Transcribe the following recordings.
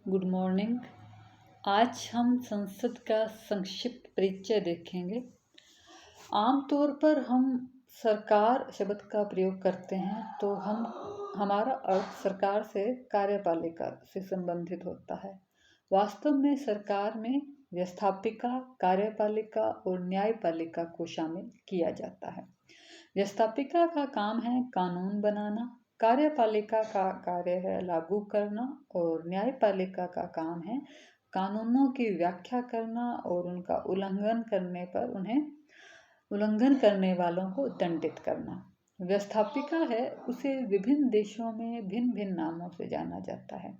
Good morning. आज हम संसद का संक्षिप्त परिचय देखेंगे। आमतौर पर हम सरकार शब्द का प्रयोग करते हैं तो हमारा अर्थ सरकार से कार्यपालिका से संबंधित होता है। वास्तव में सरकार में व्यवस्थापिका, कार्यपालिका और न्यायपालिका को शामिल किया जाता है। व्यवस्थापिका का काम है कानून बनाना, कार्यपालिका का कार्य है लागू करना और न्यायपालिका का काम है कानूनों की व्याख्या करना और उनका उल्लंघन करने वालों को दंडित करना। व्यवस्थापिका है उसे विभिन्न देशों में भिन्न भिन्न नामों से जाना जाता है,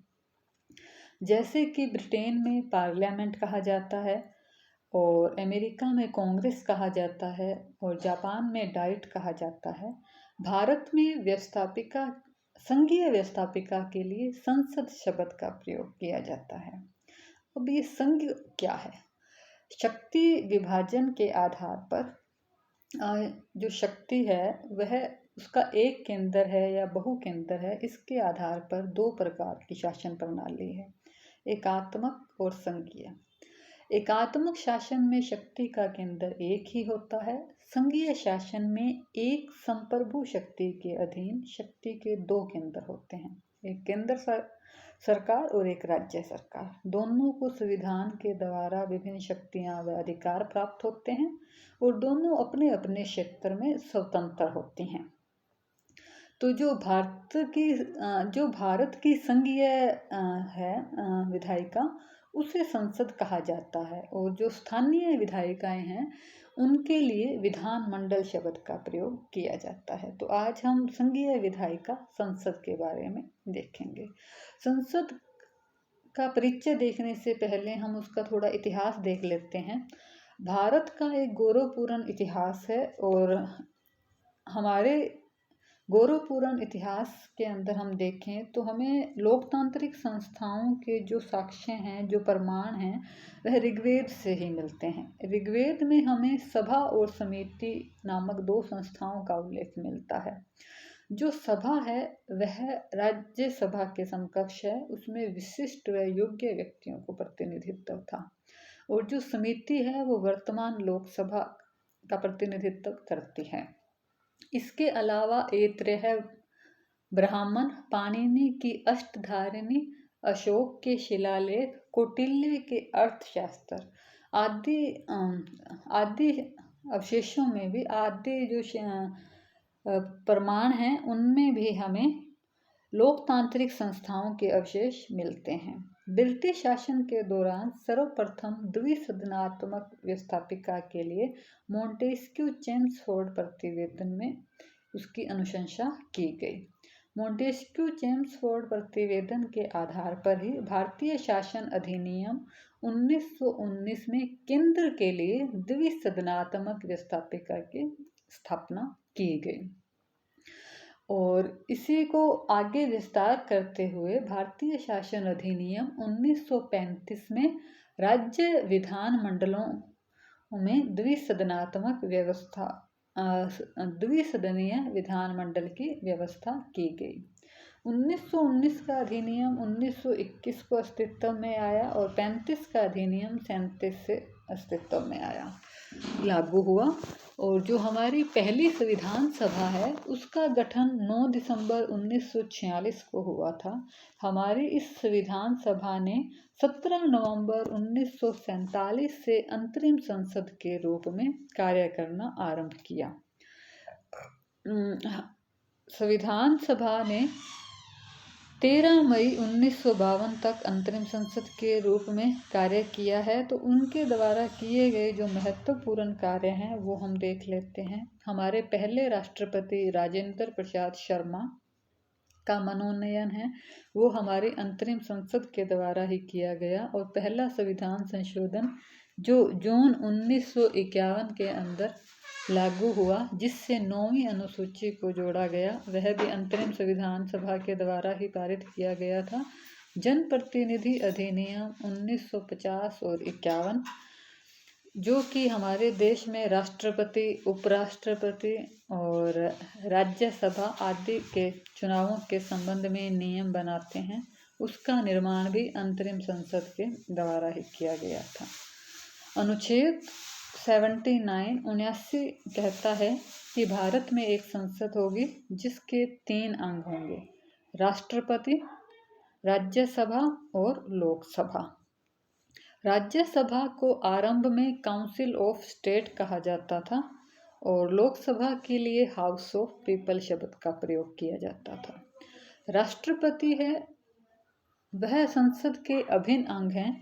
जैसे कि ब्रिटेन में पार्लियामेंट कहा जाता है और अमेरिका में कांग्रेस कहा जाता है और जापान में डाइट कहा जाता है। भारत में संघीय व्यवस्थापिका के लिए संसद शब्द का प्रयोग किया जाता है। अब ये संघ क्या है? शक्ति विभाजन के आधार पर जो शक्ति है वह उसका एक केंद्र है या बहु केंद्र है, इसके आधार पर दो प्रकार की शासन प्रणाली है, एकात्मक और संघीय। एकात्मक शासन में शक्ति का केंद्र एक ही होता है। संघीय शासन में एक संप्रभु शक्ति के अधीन शक्ति के दो केंद्र होते हैं, एक केंद्र सरकार और एक राज्य सरकार। दोनों को संविधान के द्वारा विभिन्न शक्तियां व अधिकार प्राप्त होते हैं और दोनों अपने अपने क्षेत्र में स्वतंत्र होती हैं। तो जो भारत की संघीय है विधायिका, उसे संसद कहा जाता है और जो स्थानीय विधायिकाएं हैं उनके लिए विधानमंडल शब्द का प्रयोग किया जाता है। तो आज हम संघीय विधायिका संसद के बारे में देखेंगे। संसद का परिचय देखने से पहले हम उसका थोड़ा इतिहास देख लेते हैं। भारत का एक गौरवपूर्ण इतिहास है और हमारे गौरवपूर्ण इतिहास के अंदर हम देखें तो हमें लोकतांत्रिक संस्थाओं के जो साक्ष्य हैं, जो प्रमाण हैं, वह ऋग्वेद से ही मिलते हैं। ऋग्वेद में हमें सभा और समिति नामक दो संस्थाओं का उल्लेख मिलता है। जो सभा है वह राज्य सभा के समकक्ष है, उसमें विशिष्ट व योग्य व्यक्तियों को प्रतिनिधित्व था, और जो समिति है वो वर्तमान लोकसभा का प्रतिनिधित्व करती है। इसके अलावा ऐत्रेय, ब्राह्मण, पाणिनि की अष्टधारिणी, अशोक के शिलालेख, कौटिल्य के अर्थशास्त्र आदि अवशेषों में भी, आदि जो प्रमाण हैं उनमें भी हमें लोकतांत्रिक संस्थाओं के अवशेष मिलते हैं। ब्रिटिश शासन के दौरान सर्वप्रथम द्विसदनात्मक व्यवस्थापिका के लिए मोंटेस्क्यू चेम्सफोर्ड प्रतिवेदन में उसकी अनुशंसा की गई। मोंटेस्क्यू चेम्सफोर्ड प्रतिवेदन के आधार पर ही भारतीय शासन अधिनियम 1919 में केंद्र के लिए द्विसदनात्मक व्यवस्थापिका की स्थापना की गई और इसी को आगे विस्तार करते हुए भारतीय शासन अधिनियम 1935 में राज्य विधान मंडलों में द्विसदनीय विधानमंडल की व्यवस्था की गई। 1919 का अधिनियम 1921 को अस्तित्व में आया और 35 का अधिनियम 37 से अस्तित्व में आया, लागू हुआ। और जो हमारी पहली संविधान सभा है उसका गठन 9 दिसंबर 1946 को हुआ था। हमारी इस संविधान सभा ने 17 नवंबर 1947 से अंतरिम संसद के रूप में कार्य करना आरंभ किया। संविधान सभा ने 13 मई 1952 तक अंतरिम संसद के रूप में कार्य किया है। तो उनके द्वारा किए गए जो महत्वपूर्ण कार्य हैं वो हम देख लेते हैं। हमारे पहले राष्ट्रपति राजेंद्र प्रसाद शर्मा का मनोनयन है वो हमारी अंतरिम संसद के द्वारा ही किया गया और पहला संविधान संशोधन जो जून 1951 के अंदर लागू हुआ, जिससे 9वीं अनुसूची को जोड़ा गया, वह भी अंतरिम संविधान सभा के द्वारा ही पारित किया गया था। जनप्रतिनिधि अधिनियम 1950 और 51 जो कि हमारे देश में राष्ट्रपति, उपराष्ट्रपति और राज्यसभा आदि के चुनावों के संबंध में नियम बनाते हैं, उसका निर्माण भी अंतरिम संसद के द्वारा ही किया गया था। अनुच्छेद 79 कहता है कि भारत में एक संसद होगी जिसके 3 अंग होंगे: राष्ट्रपति, राज्यसभा और लोकसभा। राज्यसभा को आरंभ में काउंसिल ऑफ स्टेट कहा जाता था और लोकसभा के लिए हाउस ऑफ पीपल शब्द का प्रयोग किया जाता था। राष्ट्रपति है वह संसद के अभिन्न अंग हैं,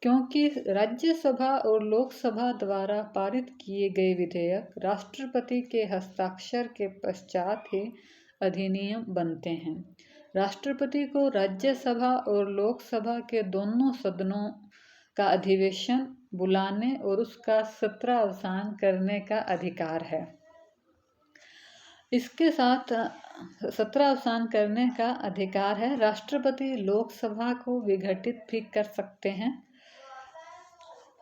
क्योंकि राज्यसभा और लोकसभा द्वारा पारित किए गए विधेयक राष्ट्रपति के हस्ताक्षर के पश्चात ही अधिनियम बनते हैं। राष्ट्रपति को राज्यसभा और लोकसभा के दोनों सदनों का अधिवेशन बुलाने और उसका सत्रावसान करने का अधिकार है। इसके साथ सत्रावसान करने का अधिकार है। राष्ट्रपति लोकसभा को विघटित भी कर सकते हैं।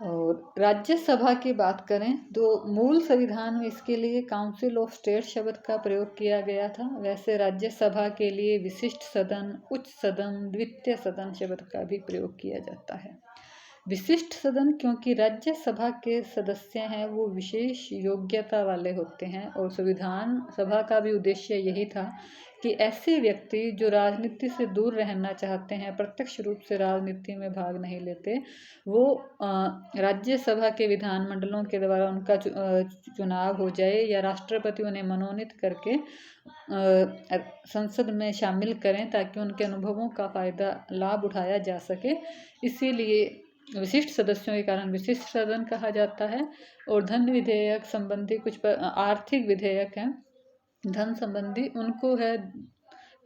और राज्यसभा की बात करें तो मूल संविधान में इसके लिए काउंसिल ऑफ स्टेट शब्द का प्रयोग किया गया था। वैसे राज्यसभा के लिए विशिष्ट सदन, उच्च सदन, द्वितीय सदन शब्द का भी प्रयोग किया जाता है। विशिष्ट सदन क्योंकि राज्यसभा के सदस्य हैं वो विशेष योग्यता वाले होते हैं और संविधान सभा का भी उद्देश्य यही था कि ऐसे व्यक्ति जो राजनीति से दूर रहना चाहते हैं, प्रत्यक्ष रूप से राजनीति में भाग नहीं लेते, वो राज्यसभा के विधानमंडलों के द्वारा उनका चुनाव हो जाए या राष्ट्रपति उन्हें मनोनीत करके संसद में शामिल करें ताकि उनके अनुभवों का फायदा लाभ उठाया जा सके। इसीलिए विशिष्ट सदस्यों के कारण विशिष्ट सदन कहा जाता है। और धन विधेयक संबंधी कुछ आर्थिक विधेयक हैं धन संबंधी, उनको है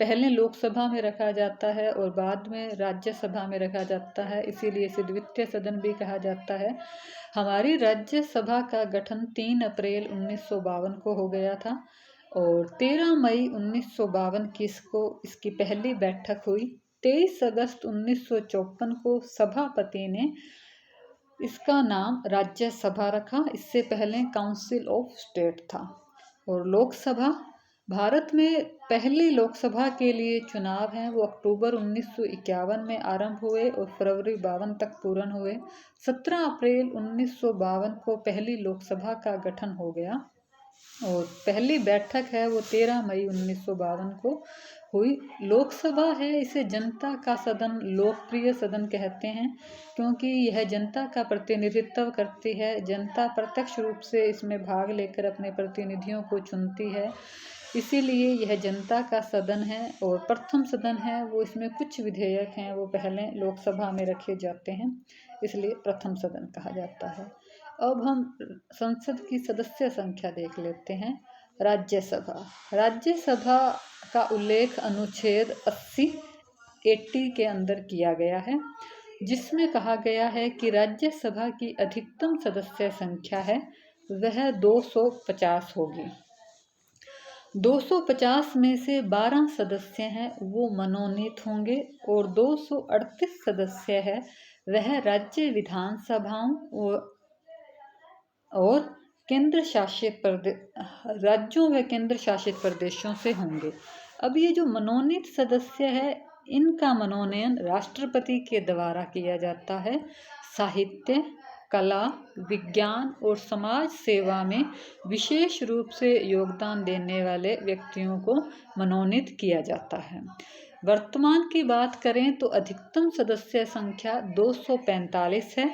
पहले लोकसभा में रखा जाता है और बाद में राज्यसभा में रखा जाता है, इसीलिए इसे द्वितीय सदन भी कहा जाता है। हमारी राज्यसभा का गठन 3 अप्रैल 1952 को हो गया था और 13 मई 1952 की इसकी पहली बैठक हुई। 23 अगस्त 1954 को सभापति ने इसका नाम राज्यसभा रखा। इससे पहले काउंसिल ऑफ स्टेट था। और लोकसभा, भारत में पहली लोकसभा के लिए चुनाव हैं वो अक्टूबर 1951 में आरंभ हुए और फरवरी 52 तक पूर्ण हुए। 17 अप्रैल 1952 को पहली लोकसभा का गठन हो गया और पहली बैठक है वो 13 मई 1952 को हुई। लोकसभा है इसे जनता का सदन, लोकप्रिय सदन कहते हैं क्योंकि यह जनता का प्रतिनिधित्व करती है। जनता प्रत्यक्ष रूप से इसमें भाग लेकर अपने प्रतिनिधियों को चुनती है, इसीलिए यह जनता का सदन है। और प्रथम सदन है वो इसमें कुछ विधेयक हैं वो पहले लोकसभा में रखे जाते हैं, इसलिए प्रथम सदन कहा जाता है। अब हम संसद की सदस्य संख्या देख लेते हैं। राज्यसभा का उल्लेख अनुच्छेद 80 के अंदर किया गया है, जिसमें कहा गया है कि राज्यसभा की अधिकतम सदस्य संख्या है वह 250 होगी। 250 में से 12 सदस्य हैं वो मनोनीत होंगे और 238 सदस्य है वह राज्य विधानसभाओं और केंद्र शासित राज्यों व केंद्र शासित प्रदेशों से होंगे। अब ये जो मनोनीत सदस्य है इनका मनोनयन राष्ट्रपति के द्वारा किया जाता है। साहित्य, कला, विज्ञान और समाज सेवा में विशेष रूप से योगदान देने वाले व्यक्तियों को मनोनीत किया जाता है। वर्तमान की बात करें तो अधिकतम सदस्य संख्या 245 है।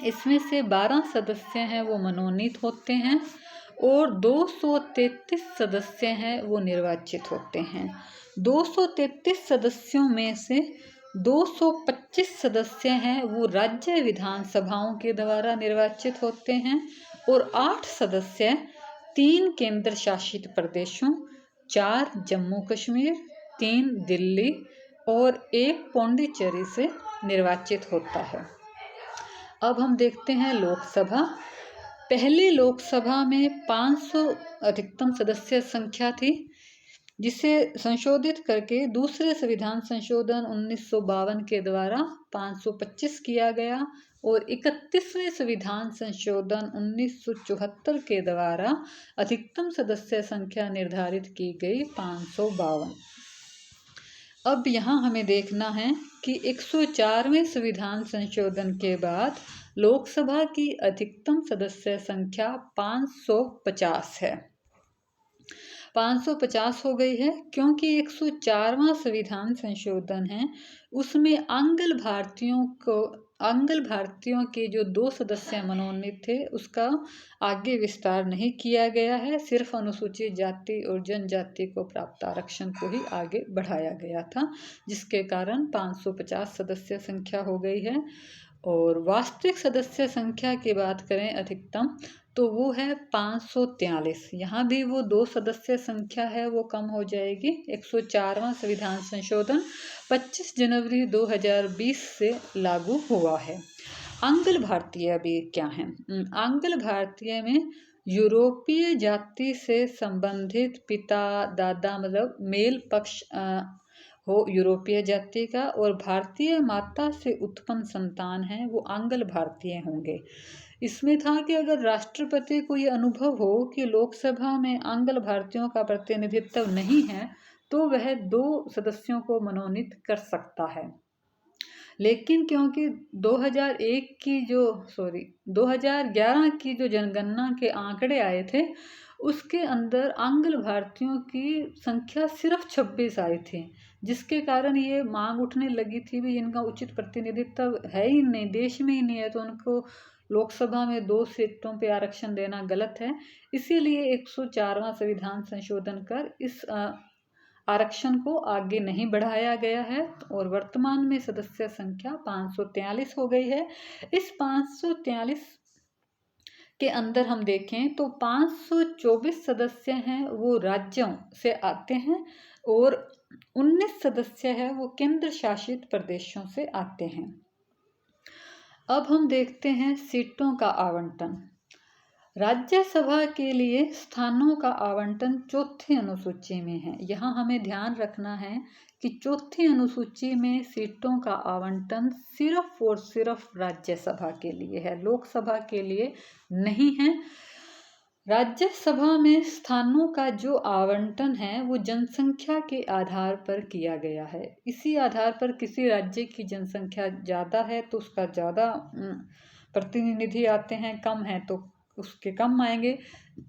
इसमें से 12 सदस्य हैं वो मनोनीत होते हैं और 233 सदस्य हैं वो निर्वाचित होते हैं। 233 सदस्यों में से 225 सदस्य हैं वो राज्य विधानसभाओं के द्वारा निर्वाचित होते हैं और 8 सदस्य 3 केंद्र शासित प्रदेशों, 4 जम्मू कश्मीर, 3 दिल्ली और 1 पौंडीचेरी से निर्वाचित होता है। अब हम देखते हैं लोकसभा। पहली लोकसभा में 500 अधिकतम सदस्य संख्या थी, जिसे संशोधित करके दूसरे संविधान संशोधन 1952 के द्वारा 525 किया गया और 31वें संविधान संशोधन 1974 के द्वारा अधिकतम सदस्य संख्या निर्धारित की गई 552। अब यहाँ हमें देखना है कि 104वें संविधान संशोधन के बाद लोकसभा की अधिकतम सदस्य संख्या 550 है। 550 हो गई है क्योंकि 104वां संविधान संशोधन है, उसमें आंग्ल भारतीयों के जो 2 सदस्य मनोनीत थे उसका आगे विस्तार नहीं किया गया है। सिर्फ अनुसूचित जाति और जनजाति को प्राप्त आरक्षण को ही आगे बढ़ाया गया था, जिसके कारण 550 सदस्य संख्या हो गई है। और वास्तविक सदस्य संख्या की बात करें अधिकतम, तो वो है 543। यहाँ भी वो 2 सदस्य संख्या है वो कम हो जाएगी। 104वां संविधान संशोधन 25 जनवरी 2020 से लागू हुआ है। आंग्ल भारतीय अभी क्या है? आंग्ल भारतीय में यूरोपीय जाति से संबंधित पिता दादा मतलब मेल पक्ष हो यूरोपीय जाति का, और भारतीय माता से उत्पन्न संतान है वो आंग्ल भारतीय होंगे। इसमें था कि अगर राष्ट्रपति को ये अनुभव हो कि लोकसभा में आंग्ल भारतीयों का प्रतिनिधित्व नहीं है तो वह 2 सदस्यों को मनोनीत कर सकता है। लेकिन क्योंकि 2011 की जो जनगणना के आंकड़े आए थे उसके अंदर आंग्ल भारतीयों की संख्या सिर्फ 26 आई थी, जिसके कारण ये मांग उठने लगी थी भी इनका उचित प्रतिनिधित्व है ही नहीं, देश में ही नहीं है, तो उनको लोकसभा में 2 सीटों पे आरक्षण देना गलत है। इसीलिए 104वां संविधान संशोधन कर इस आरक्षण को आगे नहीं बढ़ाया गया है और वर्तमान में सदस्य संख्या 543 हो गई है। इस 543 के अंदर हम देखें तो 524 सदस्य हैं वो राज्यों से आते हैं और 19 सदस्य हैं वो केंद्र शासित प्रदेशों से आते हैं। अब हम देखते हैं सीटों का आवंटन। राज्यसभा के लिए स्थानों का आवंटन चौथी अनुसूची में है। यहाँ हमें ध्यान रखना है कि चौथी अनुसूची में सीटों का आवंटन सिर्फ और सिर्फ राज्यसभा के लिए है, लोकसभा के लिए नहीं है। राज्यसभा में स्थानों का जो आवंटन है वो जनसंख्या के आधार पर किया गया है। इसी आधार पर किसी राज्य की जनसंख्या ज़्यादा है तो उसका ज़्यादा प्रतिनिधि आते हैं, कम है तो उसके कम आएंगे।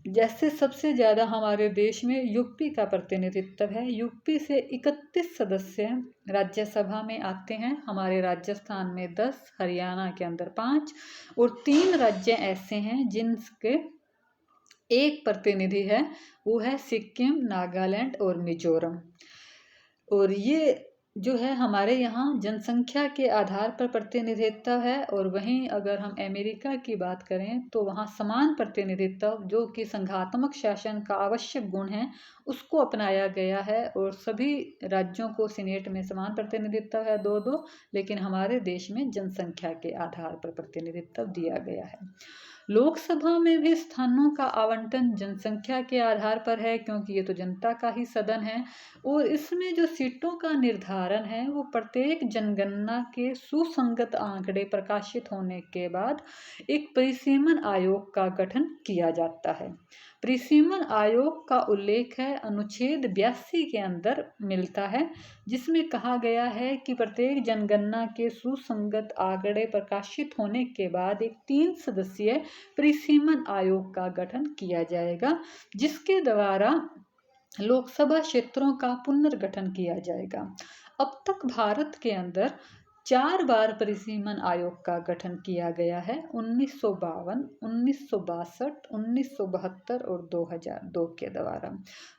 जैसे सबसे ज़्यादा हमारे देश में यूपी का प्रतिनिधित्व है, यूपी से 31 सदस्य राज्यसभा में आते हैं। हमारे राजस्थान में 10, हरियाणा के अंदर 5 और 3 राज्य ऐसे हैं जिनके एक प्रतिनिधि है, वो है सिक्किम, नागालैंड और मिजोरम। और ये जो है हमारे यहाँ जनसंख्या के आधार पर प्रतिनिधित्व है। और वहीं अगर हम अमेरिका की बात करें तो वहाँ समान प्रतिनिधित्व, जो कि संघात्मक शासन का आवश्यक गुण है, उसको अपनाया गया है और सभी राज्यों को सीनेट में समान प्रतिनिधित्व है 2-2, लेकिन हमारे देश में जनसंख्या के आधार पर प्रतिनिधित्व दिया गया है। लोकसभा में भी स्थानों का आवंटन जनसंख्या के आधार पर है क्योंकि ये तो जनता का ही सदन है और इसमें जो सीटों का निर्धारण है वो प्रत्येक जनगणना के सुसंगत आंकड़े प्रकाशित होने के बाद एक परिसीमन आयोग का गठन किया जाता है। परिसीमन आयोग का उल्लेख है अनुच्छेद 82 के अंदर मिलता है, जिसमें कहा गया है कि प्रत्येक जनगणना के सुसंगत आंकड़े प्रकाशित होने के बाद एक 3 सदस्यीय परिसीमन आयोग का गठन किया जाएगा, जिसके द्वारा लोकसभा क्षेत्रों का पुनर्गठन किया जाएगा। अब तक भारत के अंदर 4 बार परिसीमन आयोग का गठन किया गया है, 1952, 1962, 1972 और 2002 के द्वारा।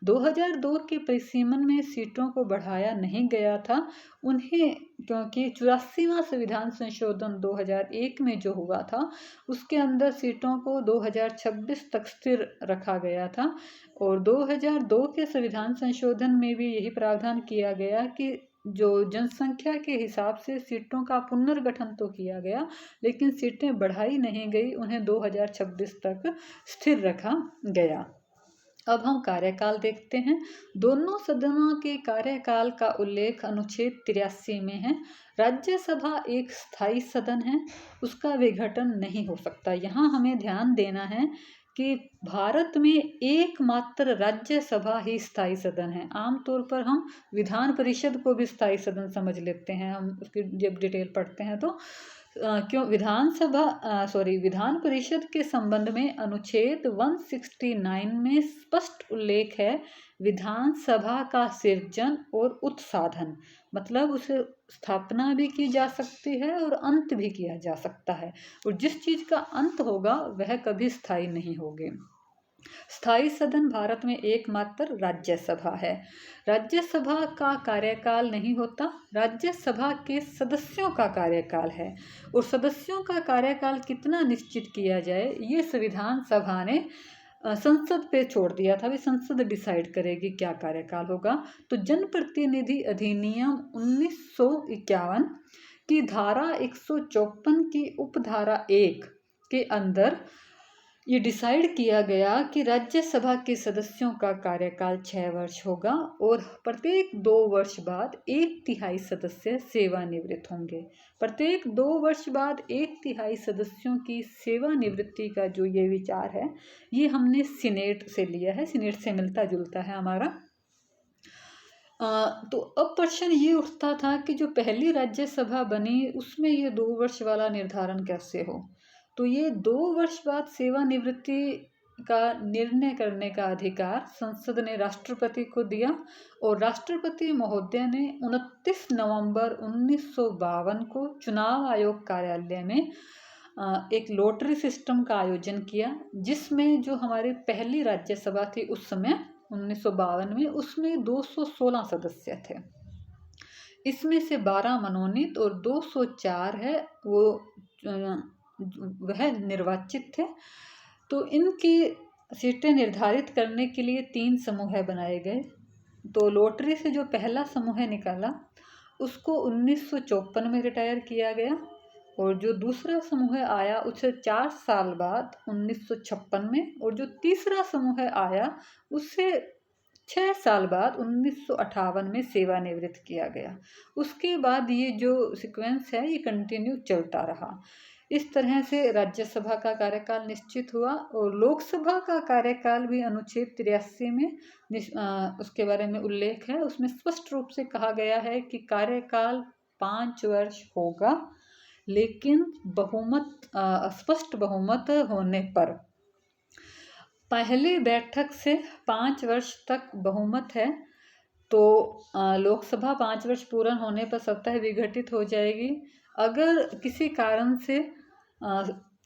2002 के परिसीमन में सीटों को बढ़ाया नहीं गया था उन्हें, क्योंकि 84वां संविधान संशोधन 2001 में जो हुआ था उसके अंदर सीटों को 2026 तक स्थिर रखा गया था। और 2002 के संविधान संशोधन में भी यही प्रावधान किया गया कि जो जनसंख्या के हिसाब से सीटों का पुनर्गठन तो किया गया लेकिन सीटें बढ़ाई नहीं गई, उन्हें 2026 तक स्थिर रखा गया। अब हम कार्यकाल देखते हैं। दोनों सदनों के कार्यकाल का उल्लेख अनुच्छेद 83 में है। राज्यसभा एक स्थायी सदन है, उसका विघटन नहीं हो सकता। यहाँ हमें ध्यान देना है कि भारत में एकमात्र राज्यसभा ही स्थायी सदन है। आमतौर पर हम विधान परिषद को भी स्थायी सदन समझ लेते हैं, हम उसकी जब डिटेल पढ़ते हैं तो विधान परिषद के संबंध में अनुच्छेद 169 में स्पष्ट उल्लेख है, विधानसभा का सृजन और उत्साधन, मतलब उसे स्थापना भी की जा सकती है और अंत भी किया जा सकता है, और जिस चीज का अंत होगा वह कभी स्थायी नहीं होगी। स्थायी सदन भारत में एकमात्र राज्यसभा है। राज्यसभा का कार्यकाल नहीं होता, राज्यसभा के सदस्यों का कार्यकाल है, और सदस्यों का कार्यकाल कितना निश्चित किया जाए ये संविधान सभा ने संसद पे छोड़ दिया था। भी संसद डिसाइड करेगी क्या कार्यकाल होगा। तो जनप्रतिनिधि अधिनियम 1951 की धारा 154 की उपधारा 1 के अंदर ये डिसाइड किया गया कि राज्यसभा के सदस्यों का कार्यकाल 6 वर्ष होगा, और प्रत्येक 2 वर्ष बाद 1/3 सदस्य सेवानिवृत्त होंगे। प्रत्येक 2 वर्ष बाद 1/3 सदस्यों की सेवानिवृत्ति का जो ये विचार है, ये हमने सीनेट से लिया है, सीनेट से मिलता जुलता है हमारा। तो अब प्रश्न ये उठता था कि जो पहली राज्यसभा बनी उसमें ये 2 वर्ष वाला निर्धारण कैसे हो। तो ये 2 वर्ष बाद सेवानिवृत्ति का निर्णय करने का अधिकार संसद ने राष्ट्रपति को दिया, और राष्ट्रपति महोदय ने 29 नवंबर 1952 को चुनाव आयोग कार्यालय में एक लॉटरी सिस्टम का आयोजन किया, जिसमें जो हमारी पहली राज्यसभा थी उस समय 1952 में, उसमें 216 सदस्य थे। इसमें से 12 मनोनीत और 204 है वो वह निर्वाचित थे। तो इनकी सीटें निर्धारित करने के लिए 3 समूह बनाए गए। तो लॉटरी से जो पहला समूह निकाला उसको 1954 में रिटायर किया गया, और जो दूसरा समूह आया उसे 4 साल बाद 1956 में, और जो तीसरा समूह आया उसे 6 साल बाद 1958 में सेवानिवृत्त किया गया। उसके बाद ये जो सीक्वेंस है ये कंटिन्यू चलता रहा। इस तरह से राज्यसभा का कार्यकाल निश्चित हुआ, और लोकसभा का कार्यकाल भी अनुच्छेद 83 में उसके बारे में उल्लेख है। उसमें स्पष्ट रूप से कहा गया है कि कार्यकाल 5 वर्ष होगा, लेकिन स्पष्ट बहुमत होने पर। पहली बैठक से 5 वर्ष तक बहुमत है, तो लोकसभा 5 वर्ष पूर्ण होने पर स्वतः विघटित हो जाएगी। अगर किसी कारण से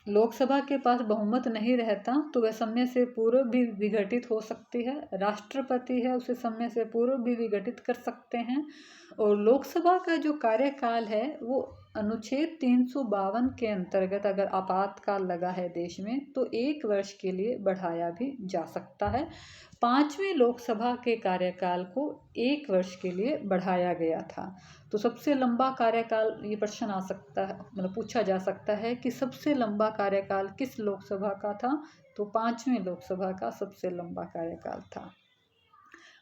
लोकसभा के पास बहुमत नहीं रहता तो वह समय से पूर्व भी विघटित हो सकती है। राष्ट्रपति है उसे समय से पूर्व भी विघटित कर सकते हैं। और लोकसभा का जो कार्यकाल है वो अनुच्छेद 352 के अंतर्गत अगर आपातकाल लगा है देश में तो 1 वर्ष के लिए बढ़ाया भी जा सकता है। 5वीं लोकसभा के कार्यकाल को 1 वर्ष के लिए बढ़ाया गया था। तो सबसे लंबा कार्यकाल, ये प्रश्न आ सकता है, मतलब पूछा जा सकता है कि सबसे लंबा कार्यकाल किस लोकसभा का था। तो 5वीं लोकसभा का सबसे लंबा कार्यकाल था।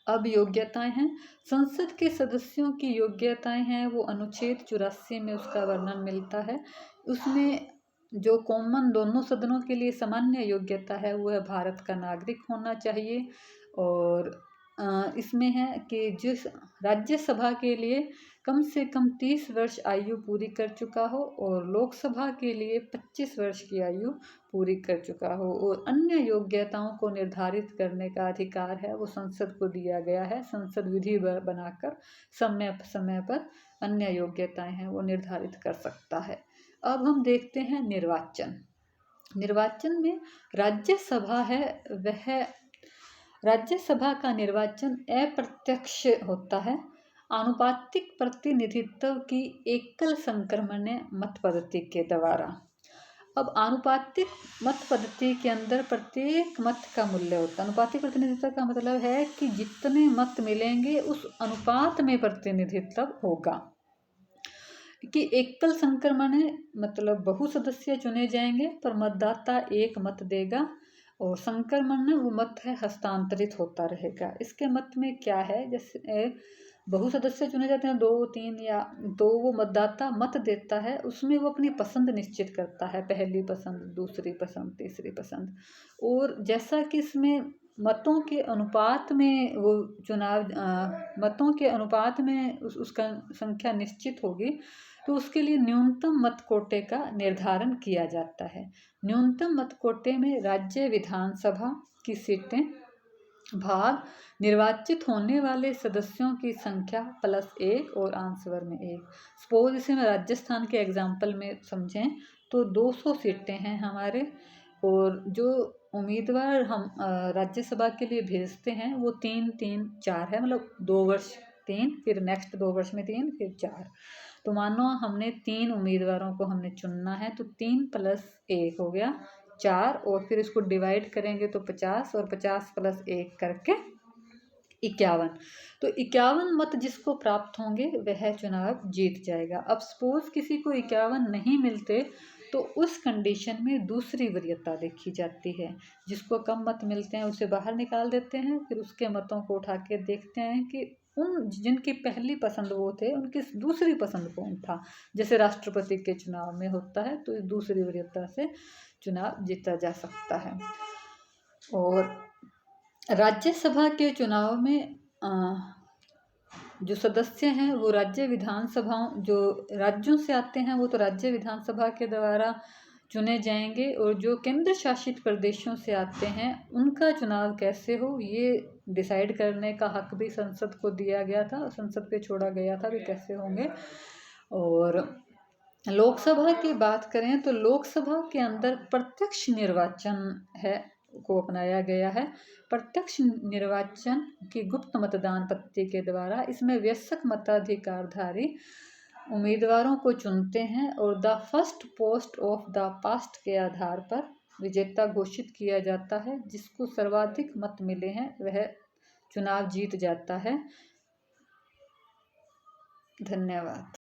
अब योग्यताएं हैं। संसद के सदस्यों की योग्यताएं हैं वो अनुच्छेद 84 में उसका वर्णन मिलता है। उसमें जो कॉमन दोनों सदनों के लिए सामान्य योग्यता है वह भारत का नागरिक होना चाहिए। और इसमें है कि जिस राज्यसभा के लिए कम से कम 30 वर्ष आयु पूरी कर चुका हो और लोकसभा के लिए 25 वर्ष की आयु पूरी कर चुका हो, और अन्य योग्यताओं को निर्धारित करने का अधिकार है वो संसद को दिया गया है। संसद विधि बनाकर समय समय पर अन्य योग्यताएं हैं वो निर्धारित कर सकता है। अब हम देखते हैं निर्वाचन। निर्वाचन में राज्यसभा है वह राज्यसभा का निर्वाचन अप्रत्यक्ष होता है, आनुपातिक प्रतिनिधित्व की एकल संक्रमण मत पद्धति के द्वारा। अब आनुपातिक मत पद्धति के अंदर प्रत्येक मत का मूल्य होता है। अनुपातिक प्रतिनिधित्व का मतलब है कि जितने मत मिलेंगे उस अनुपात में प्रतिनिधित्व होगा। कि एकल संक्रमण मतलब बहुसदस्य चुने जाएंगे पर मतदाता एक मत देगा, और संक्रमण वो मत है हस्तांतरित होता रहेगा। इसके मत में क्या है, जैसे बहु सदस्य चुने जाते हैं 2, 3 या तो वो मतदाता मत देता है, उसमें वो अपनी पसंद निश्चित करता है, पहली पसंद, दूसरी पसंद, तीसरी पसंद। और जैसा कि इसमें मतों के अनुपात में वो मतों के अनुपात में उसका संख्या निश्चित होगी, तो उसके लिए न्यूनतम मत कोटे का निर्धारण किया जाता है। न्यूनतम मत कोटे में राज्य विधानसभा की सीटें भाग निर्वाचित होने वाले सदस्यों की संख्या +1 और आंसवर में 1। सपोज इसे मैं राजस्थान के एग्जाम्पल में समझें तो 200 सीटें हैं हमारे, और जो उम्मीदवार हम राज्यसभा के लिए भेजते हैं वो 3, 3, 4 है, मतलब 2 वर्ष 3, फिर नेक्स्ट 2 वर्ष में 3, फिर 4। तो मानो हमने 3 उम्मीदवारों को हमने चुनना है, तो 3 + 1 हो गया 4, और फिर इसको डिवाइड करेंगे तो 50, और 50 + 1 करके 51। तो 51 मत जिसको प्राप्त होंगे वह चुनाव जीत जाएगा। अब सपोज किसी को 51 नहीं मिलते, तो उस कंडीशन में दूसरी वरीयता देखी जाती है। जिसको कम मत मिलते हैं उसे बाहर निकाल देते हैं, फिर उसके मतों को उठा के देखते हैं कि उन जिनकी पहली पसंद वो थे उनकी दूसरी पसंद कौन था। जैसे राष्ट्रपति के चुनाव में होता है, तो दूसरी वरीयता से चुनाव जीता जा सकता है। और राज्यसभा के चुनाव में जो सदस्य हैं वो राज्य विधानसभाओं जो राज्यों से आते हैं वो तो राज्य विधानसभा के द्वारा चुने जाएंगे, और जो केंद्र शासित प्रदेशों से आते हैं उनका चुनाव कैसे हो ये डिसाइड करने का हक भी संसद को दिया गया था, संसद पे छोड़ा गया था कि कैसे होंगे। और लोकसभा की बात करें तो लोकसभा के अंदर प्रत्यक्ष निर्वाचन को अपनाया गया है। प्रत्यक्ष निर्वाचन की गुप्त मतदान पद्धति के द्वारा इसमें वयस्क मताधिकारधारी उम्मीदवारों को चुनते हैं, और the first post of the past के आधार पर विजेता घोषित किया जाता है। जिसको सर्वाधिक मत मिले हैं वह चुनाव जीत जाता है। धन्यवाद।